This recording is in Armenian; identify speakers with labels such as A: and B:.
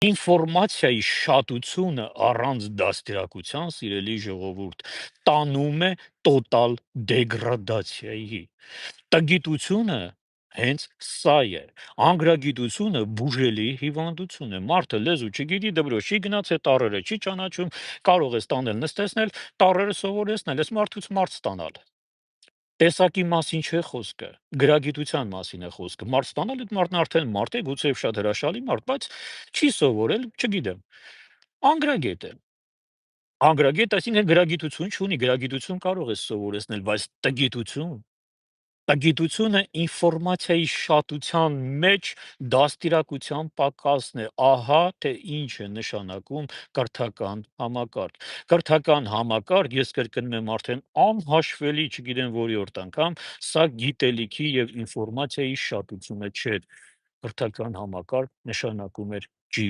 A: Ինֆորմացիայի շատությունը առանց դաստիարակության, սիրելի ժողովուրդ, տանում է տոտալ դեգրադացիայի։ Տգիտությունը հենց սա է։ Անգրագիտությունը բուժելի հիվանդություն է։ Մարդը լեզու չգիտի, դպրոց չի գնաց, է տառերը չի ճանաչում, կարող է ստանել նստեցնել, տառերը սովորեցնել, այս մարդուց մարդ ստանալ։ Տեսակի մասին չէ խոսքը, գրագիտության մասին է խոսքը։ Մարդ ստանալ այդ մարդն արդեն մարդ է, գուցեև շատ հրաշալի մարդ, բայց չի սովորել, չգիտեմ, անգրագետ է։ Անգրագետ, այսինքն գրագիտություն չունի, գրագիտություն կարող է սովորեցնել, բայց տգիտությունը ինֆորմացիայի շատության մեջ դաստիարակության պակասն է։ Ահա թե ինչ է նշանակում կրթական համակարգ։ Կրթական համակարգ, ես կրկնում եմ արդեն անհաշվելի, չգիտեմ որիորդ անգամ, սա գիտելիքի եւ ինֆորմացիայի շատությունը չէ։ Կրթական համակարգ նշանակում էր ճիշտ